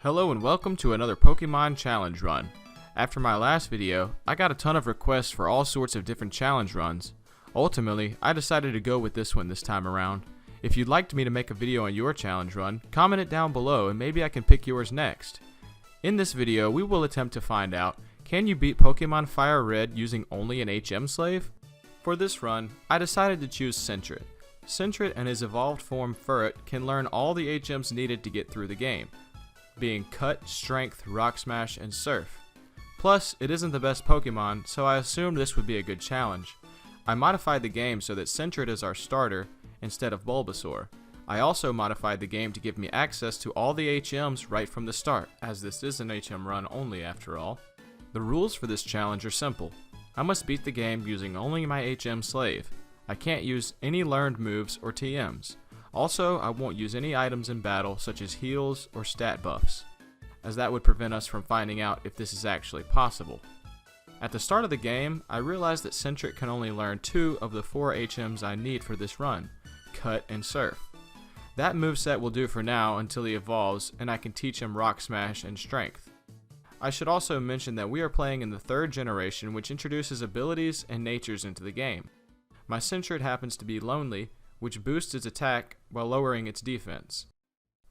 Hello and welcome to another Pokemon challenge run. After my last video, I got a ton of requests for all sorts of different challenge runs. Ultimately, I decided to go with this one this time around. If you'd like me to make a video on your challenge run, comment it down below and maybe I can pick yours next. In this video, we will attempt to find out, can you beat Pokemon FireRed using only an HM slave? For this run, I decided to choose Sentret. Sentret and his evolved form Furret can learn all the HMs needed to get through the game, being Cut, Strength, Rock Smash, and Surf. Plus, it isn't the best Pokemon, so I assumed this would be a good challenge. I modified the game so that Sentret is our starter instead of Bulbasaur. I also modified the game to give me access to all the HMs right from the start, as this is an HM run only after all. The rules for this challenge are simple. I must beat the game using only my HM slave. I can't use any learned moves or TMs. Also, I won't use any items in battle such as heals or stat buffs, as that would prevent us from finding out if this is actually possible. At the start of the game, I realized that Sentret can only learn 2 of the 4 HMs I need for this run, Cut and Surf. That moveset will do for now until he evolves and I can teach him Rock Smash and Strength. I should also mention that we are playing in the 3rd generation, which introduces abilities and natures into the game. My Sentret happens to be Lonely, which boosts its attack while lowering its defense.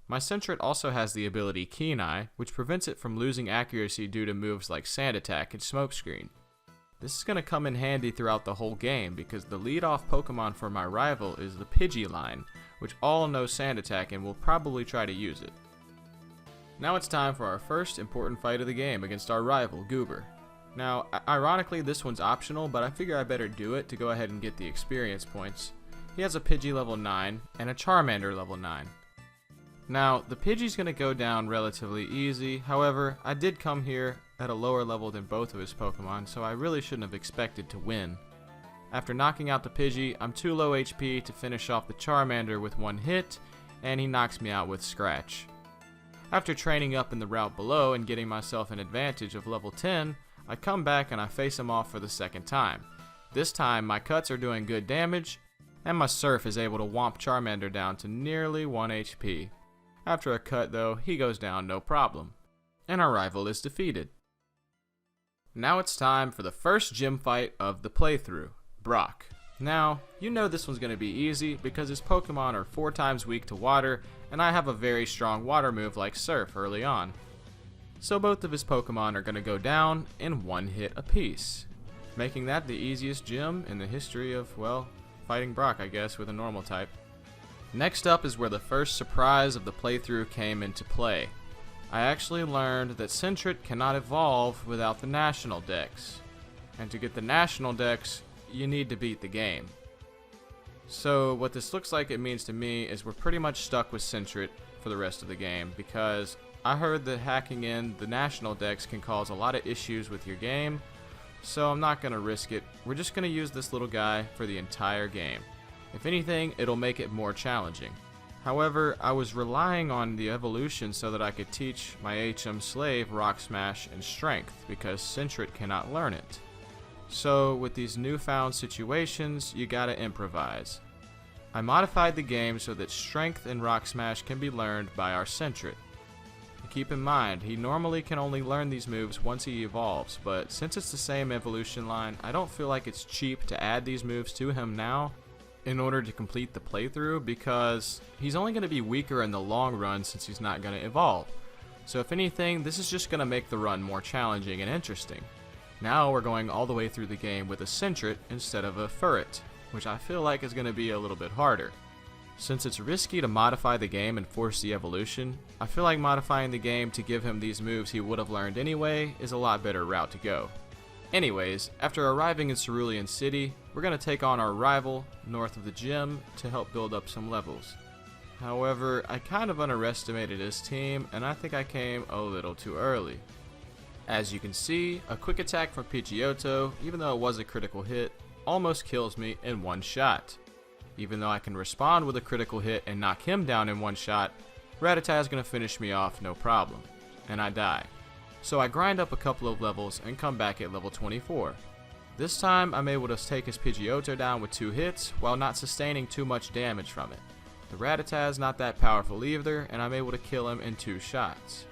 My Sentret also has the ability Keen Eye, which prevents it from losing accuracy due to moves like Sand Attack and Smokescreen. This is going to come in handy throughout the whole game because the lead-off Pokemon for my rival is the Pidgey line, which all know Sand Attack and will probably try to use it. Now it's time for our first important fight of the game against our rival, Goober. Now, ironically this one's optional, but I figure I better do it to go ahead and get the experience points. He has a Pidgey level 9 and a Charmander level 9. Now, the Pidgey's going to go down relatively easy, however, I did come here at a lower level than both of his Pokemon, so I really shouldn't have expected to win. After knocking out the Pidgey, I'm too low HP to finish off the Charmander with one hit, and he knocks me out with Scratch. After training up in the route below and getting myself an advantage of level 10, I come back and I face him off for the second time. This time, my cuts are doing good damage, and my Surf is able to womp Charmander down to nearly 1 HP. After a cut though, he goes down no problem. And our rival is defeated. Now it's time for the first gym fight of the playthrough, Brock. Now, you know this one's going to be easy because his Pokemon are 4 times weak to water, and I have a very strong water move like Surf early on. So both of his Pokemon are going to go down in 1 hit apiece, making that the easiest gym in the history of, well, fighting Brock, I guess, with a normal type. Next up is where the first surprise of the playthrough came into play. I actually learned that Sentret cannot evolve without the National Dex. And to get the National Dex, you need to beat the game. So what this looks like it means to me is we're pretty much stuck with Sentret for the rest of the game, because I heard that hacking in the National Dex can cause a lot of issues with your game, so I'm not going to risk it. We're just going to use this little guy for the entire game. If anything, it'll make it more challenging. However, I was relying on the evolution so that I could teach my HM slave Rock Smash and Strength, because Sentret cannot learn it. So with these newfound situations, you gotta improvise. I modified the game so that Strength and Rock Smash can be learned by our Sentret. Keep in mind, he normally can only learn these moves once he evolves, but since it's the same evolution line, I don't feel like it's cheap to add these moves to him now in order to complete the playthrough, because he's only going to be weaker in the long run since he's not going to evolve. So if anything, this is just going to make the run more challenging and interesting. Now we're going all the way through the game with a Sentret instead of a Furret, which I feel like is going to be a little bit harder. Since it's risky to modify the game and force the evolution, I feel like modifying the game to give him these moves he would have learned anyway is a lot better route to go. Anyways, after arriving in Cerulean City, we're going to take on our rival north of the gym to help build up some levels. However, I kind of underestimated his team and I think I came a little too early. As you can see, a quick attack from Pidgeotto, even though it was a critical hit, almost kills me in 1 shot. Even though I can respond with a critical hit and knock him down in 1 shot, Rattata is going to finish me off no problem, and I die. So I grind up a couple of levels and come back at level 24. This time I'm able to take his Pidgeotto down with 2 hits while not sustaining too much damage from it. The Rattata is not that powerful either, and I'm able to kill him in 2 shots.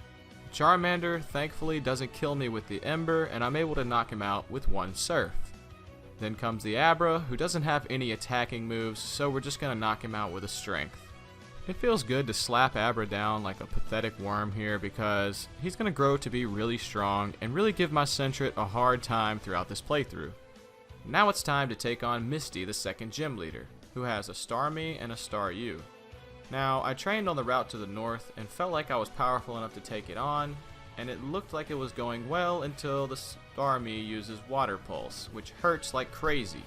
Charmander thankfully doesn't kill me with the Ember, and I'm able to knock him out with one Surf. Then comes the Abra, who doesn't have any attacking moves, so we're just going to knock him out with a Strength. It feels good to slap Abra down like a pathetic worm here because he's going to grow to be really strong and really give my Sentret a hard time throughout this playthrough. Now it's time to take on Misty, the second gym leader, who has a Starmie and a Staryu. Now, I trained on the route to the north and felt like I was powerful enough to take it on, and it looked like it was going well until the Starmie uses Water Pulse, which hurts like crazy.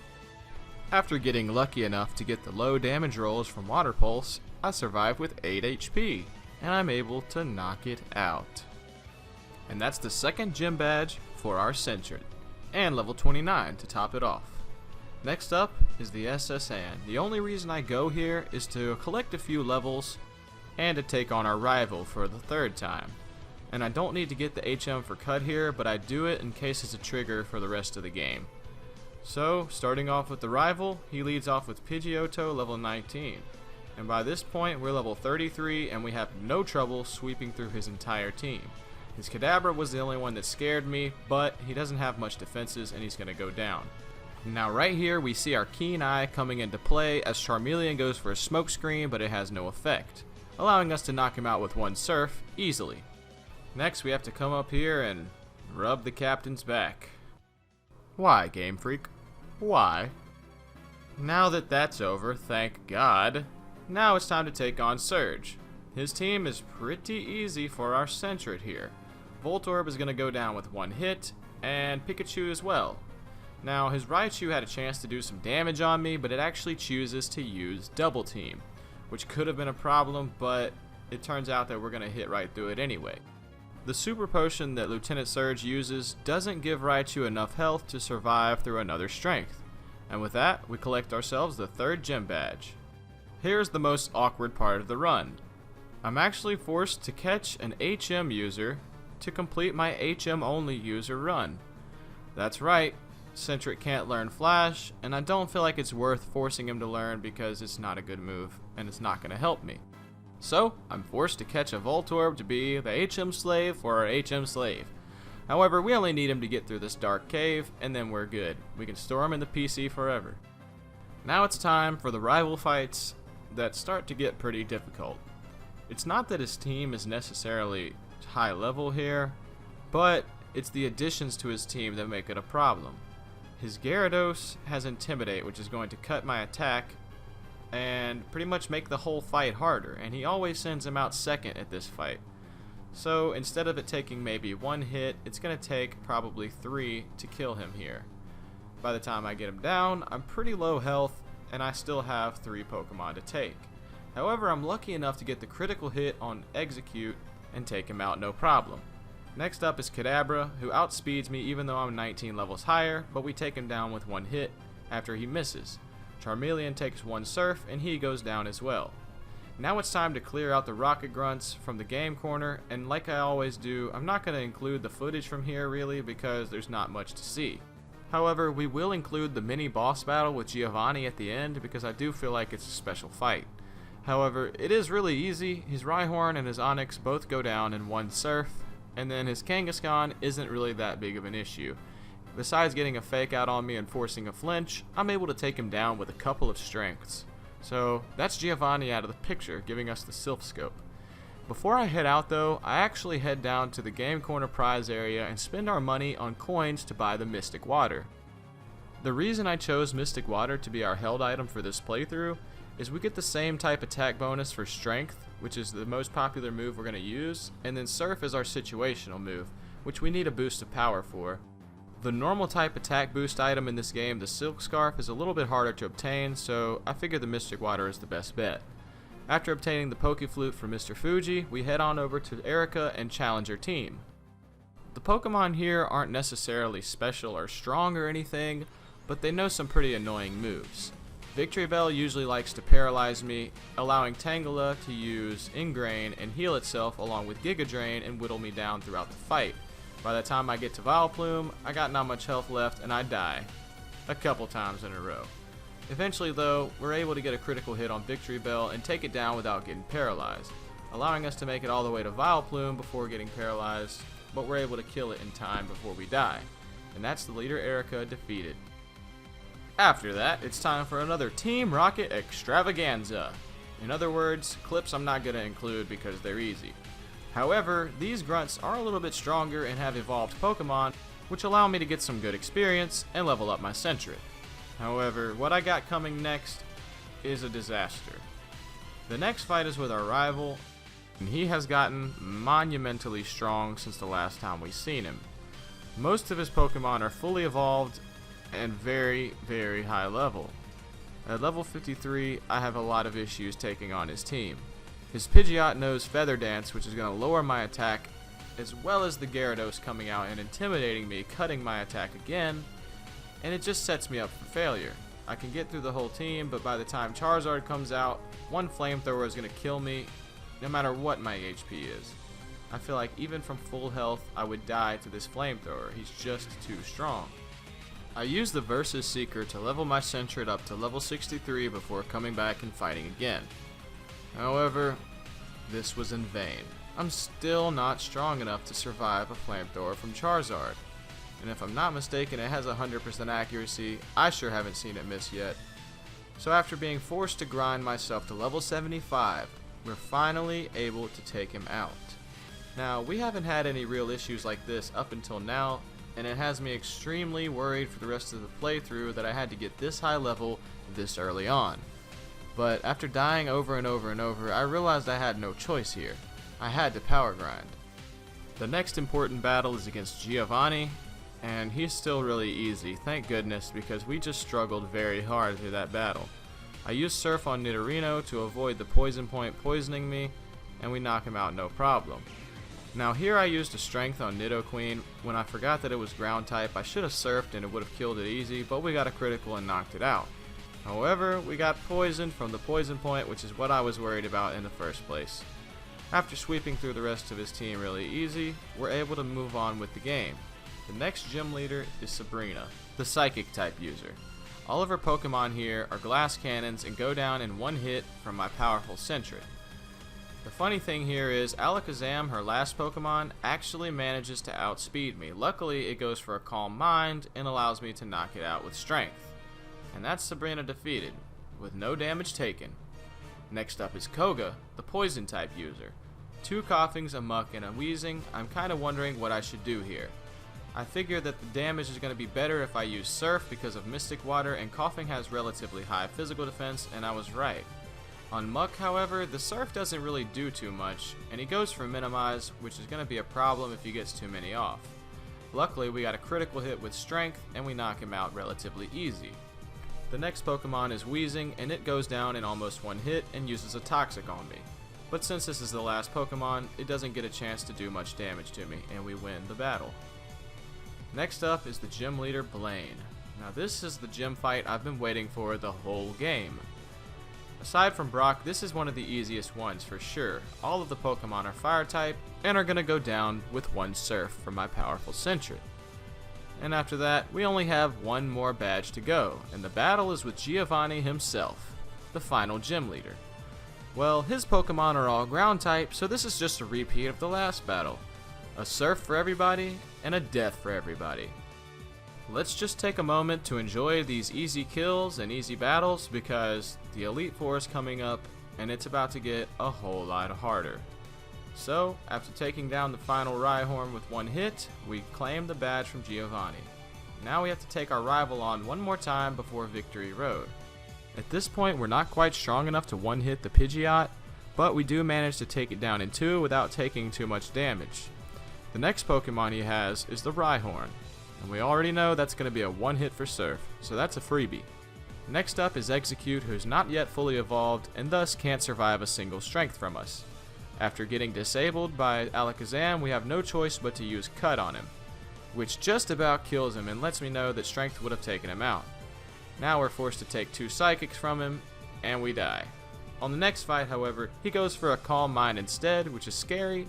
After getting lucky enough to get the low damage rolls from Water Pulse, I survived with 8 HP, and I'm able to knock it out. And that's the second gym badge for our Sentret, and level 29 to top it off. Next up is the SSN. The only reason I go here is to collect a few levels and to take on our rival for the third time. And I don't need to get the HM for cut here, but I do it in case it's a trigger for the rest of the game. So, starting off with the rival, he leads off with Pidgeotto level 19. And by this point, we're level 33 and we have no trouble sweeping through his entire team. His Kadabra was the only one that scared me, but he doesn't have much defenses and he's going to go down. Now right here we see our Keen Eye coming into play as Charmeleon goes for a smoke screen, but it has no effect, allowing us to knock him out with one Surf easily. Next we have to come up here and rub the captain's back. Why, Game Freak? Why? Now that that's over, thank God, now it's time to take on Surge. His team is pretty easy for our Sentret here. Voltorb is going to go down with one hit, and Pikachu as well. Now, his Raichu had a chance to do some damage on me, but it actually chooses to use Double Team, which could have been a problem, but it turns out that we're going to hit right through it anyway. The Super Potion that Lieutenant Surge uses doesn't give Raichu enough health to survive through another Strength, and with that, we collect ourselves the third gym badge. Here's the most awkward part of the run. I'm actually forced to catch an HM user to complete my HM only user run. That's right, Sentret can't learn Flash, and I don't feel like it's worth forcing him to learn because it's not a good move, and it's not going to help me. So, I'm forced to catch a Voltorb to be the HM slave for our HM slave. However, we only need him to get through this dark cave, and then we're good. We can store him in the PC forever. Now it's time for the rival fights that start to get pretty difficult. It's not that his team is necessarily high level here, but it's the additions to his team that make it a problem. His Gyarados has Intimidate, which is going to cut my attack and pretty much make the whole fight harder, and he always sends him out second at this fight. So instead of it taking maybe one hit, it's going to take probably 3 to kill him here. By the time I get him down, I'm pretty low health, and I still have 3 Pokemon to take. However, I'm lucky enough to get the critical hit on Execute and take him out no problem. Next up is Kadabra, who outspeeds me even though I'm 19 levels higher, but we take him down with one hit after he misses. Charmeleon takes one Surf and he goes down as well. Now it's time to clear out the Rocket Grunts from the game corner, and like I always do, I'm not going to include the footage from here really because there's not much to see. However, we will include the mini boss battle with Giovanni at the end because I do feel like it's a special fight. However, it is really easy. His Rhyhorn and his Onix both go down in one Surf, and then his Kangaskhan isn't really that big of an issue. Besides getting a fake out on me and forcing a flinch, I'm able to take him down with a couple of strengths. So that's Giovanni out of the picture, giving us the Sylph Scope. Before I head out though, I actually head down to the Game Corner prize area and spend our money on coins to buy the Mystic Water. The reason I chose Mystic Water to be our held item for this playthrough is we get the same type attack bonus for Strength, which is the most popular move we're going to use, and then Surf is our situational move, which we need a boost of power for. The normal type attack boost item in this game, the Silk Scarf, is a little bit harder to obtain, so I figure the Mystic Water is the best bet. After obtaining the Poke Flute from Mr. Fuji, we head on over to Erica and challenge her team. The Pokemon here aren't necessarily special or strong or anything, but they know some pretty annoying moves. Victory Bell usually likes to paralyze me, allowing Tangela to use Ingrain and heal itself along with Giga Drain and whittle me down throughout the fight. By the time I get to Vileplume, I got not much health left and I die. A couple times in a row. Eventually though, we're able to get a critical hit on Victory Bell and take it down without getting paralyzed. allowing us to make it all the way to Vileplume before getting paralyzed, but we're able to kill it in time before we die. And that's the leader Erica defeated. After that, it's time for another Team Rocket extravaganza. In other words, clips I'm not going to include because they're easy. However, these grunts are a little bit stronger and have evolved Pokemon, which allow me to get some good experience and level up my Sentret. However, what I got coming next is a disaster. The next fight is with our rival, and he has gotten monumentally strong since the last time we seen him. Most of his Pokemon are fully evolved and very, very high level. At level 53, I have a lot of issues taking on his team. His Pidgeot knows Feather Dance, which is going to lower my attack, as well as the Gyarados coming out and intimidating me, cutting my attack again, and it just sets me up for failure. I can get through the whole team, but by the time Charizard comes out, one flamethrower is going to kill me, no matter what my HP is. I feel like even from full health, I would die to this flamethrower. He's just too strong. I used the Versus Seeker to level my Sentret up to level 63 before coming back and fighting again. However, this was in vain. I'm still not strong enough to survive a flamethrower from Charizard. And if I'm not mistaken, it has 100% accuracy. I sure haven't seen it miss yet. So after being forced to grind myself to level 75, we're finally able to take him out. Now, we haven't had any real issues like this up until now, and it has me extremely worried for the rest of the playthrough that I had to get this high level this early on. But after dying over and over and over, I realized I had no choice here. I had to power grind. The next important battle is against Giovanni, and he's still really easy, thank goodness, because we just struggled very hard through that battle. I used Surf on Nidorino to avoid the poison point poisoning me, and we knock him out no problem. Now here I used a Strength on Nidoqueen. When I forgot that it was ground type, I should have surfed and it would have killed it easy, but we got a critical and knocked it out. However, we got poisoned from the poison point, which is what I was worried about in the first place. After sweeping through the rest of his team really easy, we're able to move on with the game. The next gym leader is Sabrina, the Psychic type user. All of her Pokemon here are glass cannons and go down in one hit from my powerful Sentret. The funny thing here is Alakazam, her last Pokemon, actually manages to outspeed me. Luckily, it goes for a Calm Mind and allows me to knock it out with Strength. And that's Sabrina defeated, with no damage taken. Next up is Koga, the Poison type user. 2 Coughings, a Muck, and a Wheezing. I'm kind of wondering what I should do here. I figure that the damage is going to be better if I use Surf because of Mystic Water, and Coughing has relatively high physical defense, and I was right. On Muck, however, the Surf doesn't really do too much, and he goes for Minimize, which is going to be a problem if he gets too many off. Luckily, we got a critical hit with Strength, and we knock him out relatively easy. The next Pokemon is Wheezing, and it goes down in almost one hit and uses a Toxic on me. But since this is the last Pokemon, it doesn't get a chance to do much damage to me, and we win the battle. Next up is the gym leader Blaine. Now this is the gym fight I've been waiting for the whole game. Aside from Brock, this is one of the easiest ones for sure. All of the Pokemon are Fire type and are going to go down with one Surf from my powerful Sentret. And after that, we only have one more badge to go, and the battle is with Giovanni himself, the final gym leader. Well, his Pokemon are all ground type, so this is just a repeat of the last battle. A Surf for everybody, and a Death for everybody. Let's just take a moment to enjoy these easy kills and easy battles because the Elite Four is coming up, and it's about to get a whole lot harder. So, after taking down the final Rhyhorn with one hit, we claim the badge from Giovanni. Now we have to take our rival on one more time before Victory Road. At this point, we're not quite strong enough to one-hit the Pidgeot, but we do manage to take it down in 2 without taking too much damage. The next Pokemon he has is the Rhyhorn, and we already know that's going to be a one-hit for Surf, so that's a freebie. Next up is Execute, who's not yet fully evolved and thus can't survive a single Strength from us. After getting disabled by Alakazam, we have no choice but to use Cut on him, which just about kills him and lets me know that Strength would have taken him out. Now we're forced to take 2 Psychics from him, and we die. On the next fight, however, he goes for a Calm Mind instead, which is scary,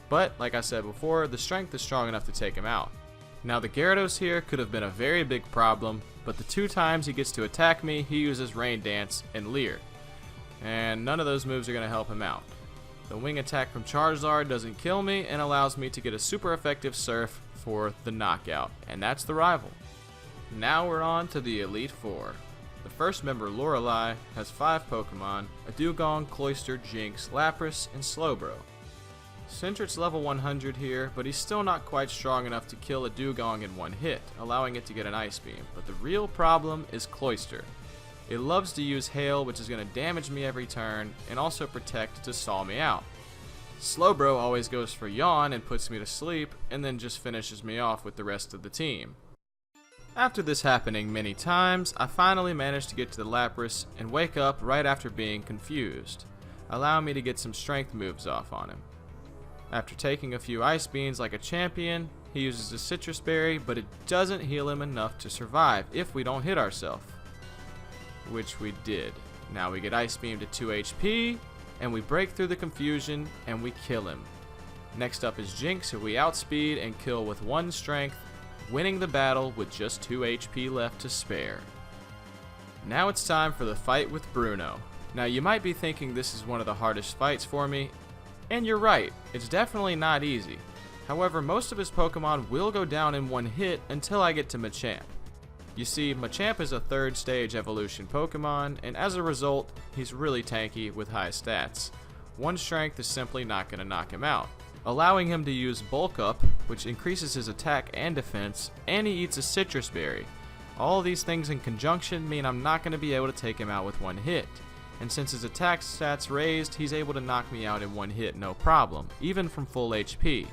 but like I said before, the Strength is strong enough to take him out. Now the Gyarados here could have been a very big problem, but the 2 times he gets to attack me, he uses Rain Dance and Leer, and none of those moves are going to help him out. The wing attack from Charizard doesn't kill me and allows me to get a super effective Surf for the knockout, and that's the rival. Now we're on to the Elite Four. The first member, Lorelei, has 5 Pokemon: a Dugong, Cloyster, Jinx, Lapras, and Slowbro. Sentret's level 100 here, but he's still not quite strong enough to kill a Dugong in one hit, allowing it to get an Ice Beam. But the real problem is Cloyster. It loves to use Hail, which is going to damage me every turn, and also Protect to stall me out. Slowbro always goes for Yawn and puts me to sleep, and then just finishes me off with the rest of the team. After this happening many times, I finally managed to get to the Lapras and wake up right after being confused, allowing me to get some strength moves off on him. After taking a few Ice Beams like a champion, he uses a Citrus Berry, but it doesn't heal him enough to survive if we don't hit ourselves. Which we did. Now we get Ice Beam to 2 HP, and we break through the confusion, and we kill him. Next up is Jinx, who we outspeed and kill with 1 strength, winning the battle with just 2 HP left to spare. Now it's time for the fight with Bruno. Now you might be thinking this is one of the hardest fights for me, and you're right, it's definitely not easy. However, most of his Pokemon will go down in one hit until I get to Machamp. You see, Machamp is a 3rd stage evolution Pokemon, and as a result, he's really tanky with high stats. 1 strength is simply not going to knock him out, allowing him to use Bulk Up, which increases his attack and defense, and he eats a Citrus Berry. All of these things in conjunction mean I'm not going to be able to take him out with 1 hit. And since his attack stats raised, he's able to knock me out in 1 hit no problem, even from full HP.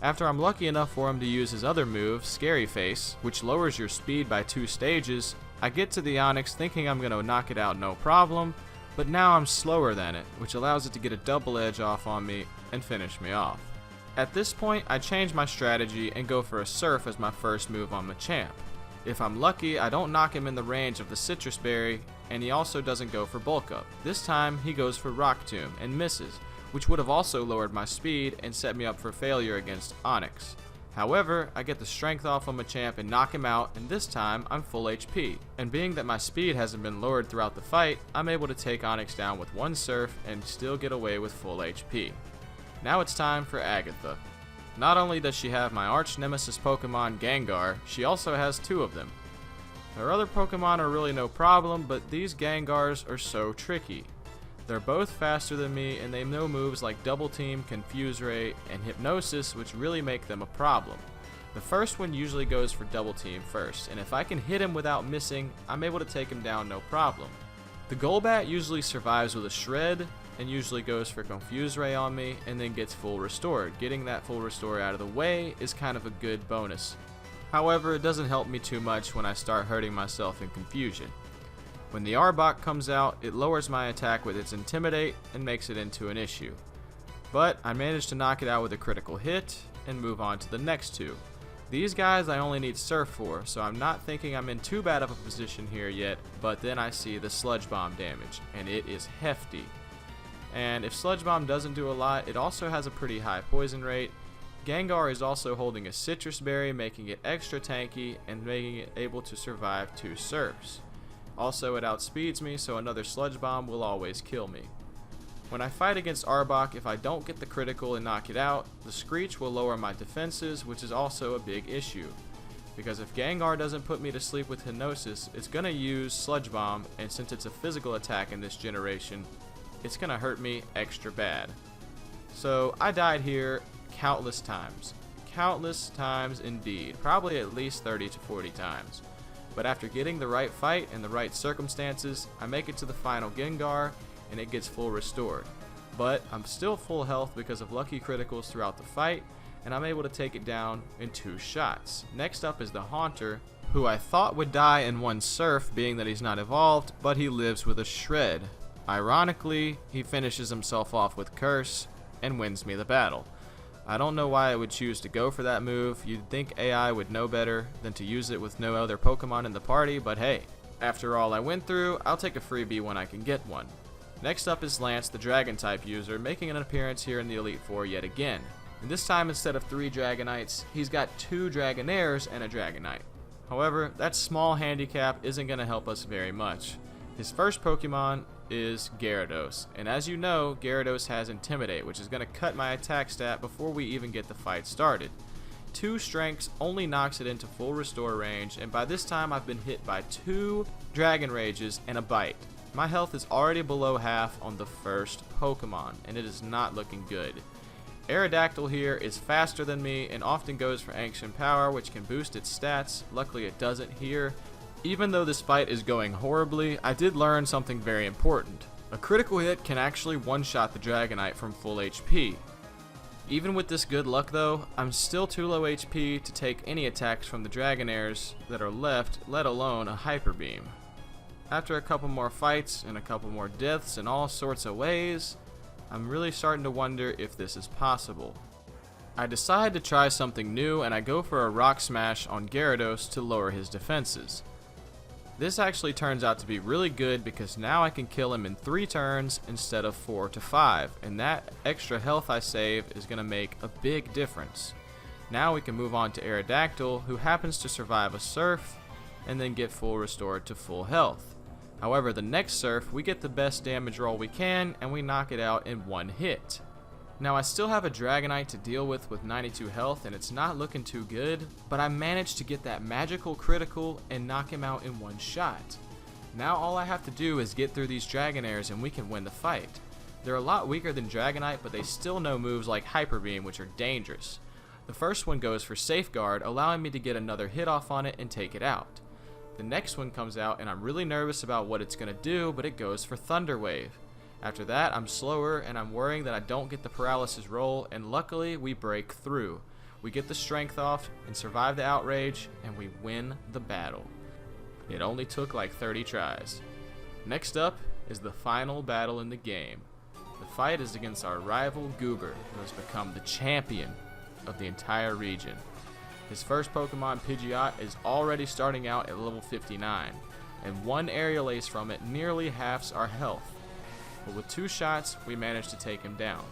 After I'm lucky enough for him to use his other move, Scary Face, which lowers your speed by 2 stages, I get to the Onix thinking I'm going to knock it out no problem, but now I'm slower than it, which allows it to get a double edge off on me and finish me off. At this point, I change my strategy and go for a Surf as my first move on Machamp. If I'm lucky, I don't knock him in the range of the Citrus Berry, and he also doesn't go for Bulk Up. This time, he goes for Rock Tomb and misses, which would have also lowered my speed and set me up for failure against Onix. However, I get the strength off on Machamp and knock him out, and this time I'm full HP. And being that my speed hasn't been lowered throughout the fight, I'm able to take Onix down with 1 Surf and still get away with full HP. Now it's time for Agatha. Not only does she have my arch nemesis Pokemon Gengar, she also has 2 of them. Her other Pokemon are really no problem, but these Gengars are so tricky. They're both faster than me, and they know moves like Double Team, Confuse Ray, and Hypnosis, which really make them a problem. The first one usually goes for Double Team first, and if I can hit him without missing, I'm able to take him down no problem. The Golbat usually survives with a Shred, and usually goes for Confuse Ray on me, and then gets full restored. Getting that full restore out of the way is kind of a good bonus. However, it doesn't help me too much when I start hurting myself in confusion. When the Arbok comes out, it lowers my attack with its Intimidate and makes it into an issue. But I managed to knock it out with a critical hit and move on to the next 2. These guys I only need Surf for, so I'm not thinking I'm in too bad of a position here yet, but then I see the Sludge Bomb damage, and it is hefty. And if Sludge Bomb doesn't do a lot, it also has a pretty high poison rate. Gengar is also holding a Citrus Berry, making it extra tanky and making it able to survive 2 Surfs. Also, it outspeeds me, so another Sludge Bomb will always kill me. When I fight against Arbok, if I don't get the critical and knock it out, the Screech will lower my defenses, which is also a big issue. Because if Gengar doesn't put me to sleep with Hypnosis, it's going to use Sludge Bomb, and since it's a physical attack in this generation, it's going to hurt me extra bad. So I died here countless times. Countless times indeed. Probably at least 30 to 40 times. But after getting the right fight and the right circumstances, I make it to the final Gengar, and it gets full restored. But I'm still full health because of lucky criticals throughout the fight, and I'm able to take it down in 2 shots. Next up is the Haunter, who I thought would die in 1 Surf, being that he's not evolved, but he lives with a Shred. Ironically, he finishes himself off with Curse, and wins me the battle. I don't know why I would choose to go for that move. You'd think AI would know better than to use it with no other Pokemon in the party, but hey, after all I went through, I'll take a freebie when I can get one. Next up is Lance, the Dragon-type user, making an appearance here in the Elite Four yet again. And this time, instead of 3 Dragonites, he's got 2 Dragonairs and a Dragonite. However, that small handicap isn't going to help us very much. His first Pokemon is Gyarados, and as you know, Gyarados has Intimidate, which is going to cut my attack stat before we even get the fight started. 2 strengths only knocks it into full restore range, and by this time I've been hit by 2 Dragon Rages and a Bite. My health is already below half on the first Pokemon, and it is not looking good. Aerodactyl here is faster than me and often goes for Ancient Power, which can boost its stats. Luckily it doesn't here. Even though this fight is going horribly, I did learn something very important. A critical hit can actually one-shot the Dragonite from full HP. Even with this good luck though, I'm still too low HP to take any attacks from the Dragonairs that are left, let alone a Hyper Beam. After a couple more fights and a couple more deaths in all sorts of ways, I'm really starting to wonder if this is possible. I decide to try something new and I go for a Rock Smash on Gyarados to lower his defenses. This actually turns out to be really good because now I can kill him in 3 turns instead of 4 to 5, and that extra health I save is going to make a big difference. Now we can move on to Aerodactyl, who happens to survive a Surf and then get full restored to full health. However, the next Surf, we get the best damage roll we can and we knock it out in 1 hit. Now I still have a Dragonite to deal with 92 health and it's not looking too good, but I managed to get that magical critical and knock him out in 1 shot. Now all I have to do is get through these Dragonairs and we can win the fight. They're a lot weaker than Dragonite, but they still know moves like Hyper Beam, which are dangerous. The first one goes for Safeguard, allowing me to get another hit off on it and take it out. The next one comes out and I'm really nervous about what it's going to do, but it goes for Thunder Wave. After that, I'm slower and I'm worrying that I don't get the paralysis roll, and luckily we break through. We get the strength off and survive the outrage, and we win the battle. It only took like 30 tries. Next up is the final battle in the game. The fight is against our rival Goober, who has become the champion of the entire region. His first Pokemon, Pidgeot, is already starting out at level 59, and 1 Aerial Ace from it nearly halves our health. But with 2 shots, we managed to take him down.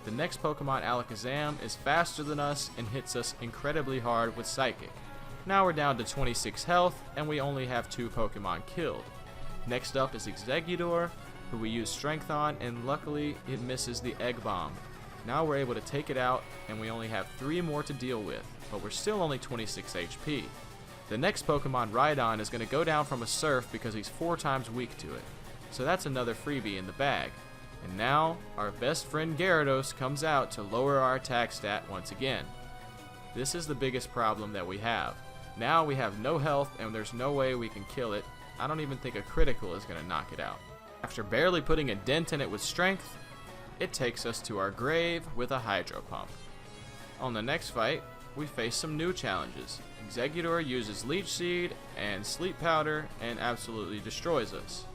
The next Pokemon, Alakazam, is faster than us and hits us incredibly hard with Psychic. Now we're down to 26 health, and we only have 2 Pokemon killed. Next up is Executor, who we use Strength on, and luckily it misses the Egg Bomb. Now we're able to take it out, and we only have 3 more to deal with, but we're still only 26 HP. The next Pokemon, Rhyhorn, is going to go down from a Surf because he's 4 times weak to it. So that's another freebie in the bag. And now, our best friend Gyarados comes out to lower our attack stat once again. This is the biggest problem that we have. Now we have no health and there's no way we can kill it. I don't even think a critical is going to knock it out. After barely putting a dent in it with strength, it takes us to our grave with a Hydro Pump. On the next fight, we face some new challenges. Executor uses Leech Seed and Sleep Powder and absolutely destroys us.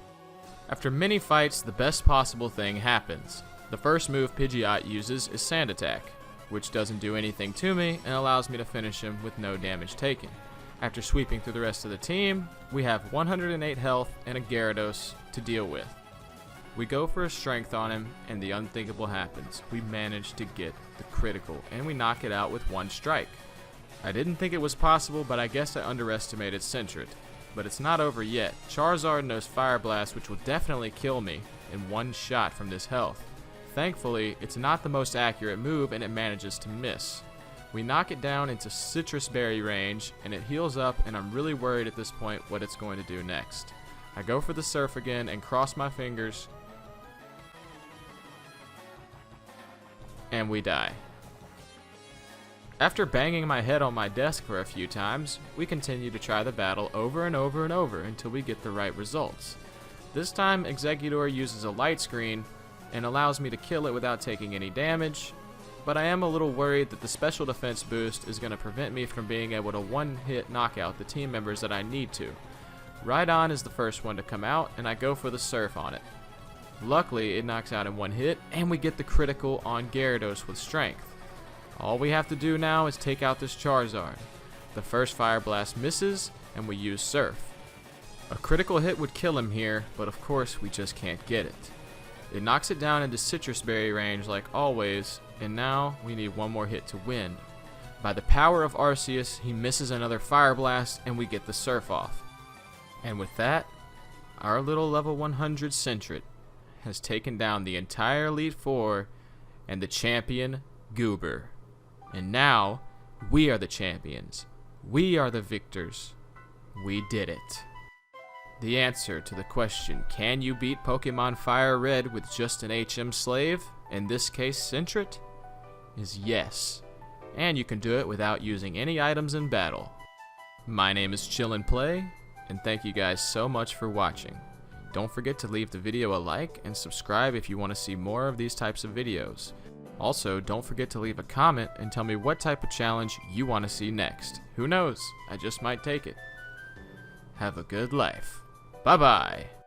After many fights, the best possible thing happens. The first move Pidgeot uses is Sand Attack, which doesn't do anything to me and allows me to finish him with no damage taken. After sweeping through the rest of the team, we have 108 health and a Gyarados to deal with. We go for a Strength on him and the unthinkable happens. We manage to get the critical and we knock it out with 1 strike. I didn't think it was possible, but I guess I underestimated Sentret. But it's not over yet. Charizard knows Fire Blast, which will definitely kill me in 1 shot from this health. Thankfully, it's not the most accurate move and it manages to miss. We knock it down into Citrus Berry range and it heals up, and I'm really worried at this point what it's going to do next. I go for the Surf again and cross my fingers, and we die. After banging my head on my desk for a few times, we continue to try the battle over and over and over until we get the right results. This time, Executor uses a Light Screen and allows me to kill it without taking any damage, but I am a little worried that the special defense boost is going to prevent me from being able to 1-hit knockout the team members that I need to. Rhyhorn is the first one to come out, and I go for the Surf on it. Luckily, it knocks out in 1 hit, and we get the critical on Gyarados with Strength. All we have to do now is take out this Charizard. The first Fire Blast misses, and we use Surf. A critical hit would kill him here, but of course we just can't get it. It knocks it down into Citrus Berry range like always, and now we need 1 more hit to win. By the power of Arceus, he misses another Fire Blast, and we get the Surf off. And with that, our little level 100 Sentret has taken down the entire Elite Four and the champion, Goober. And now, we are the champions. We are the victors. We did it. The answer to the question, can you beat Pokemon FireRed with just an HM slave, in this case Sentret, is yes. And you can do it without using any items in battle. My name is Chilln Play, and thank you guys so much for watching. Don't forget to leave the video a like and subscribe if you want to see more of these types of videos. Also, don't forget to leave a comment and tell me what type of challenge you want to see next. Who knows? I just might take it. Have a good life. Bye-bye.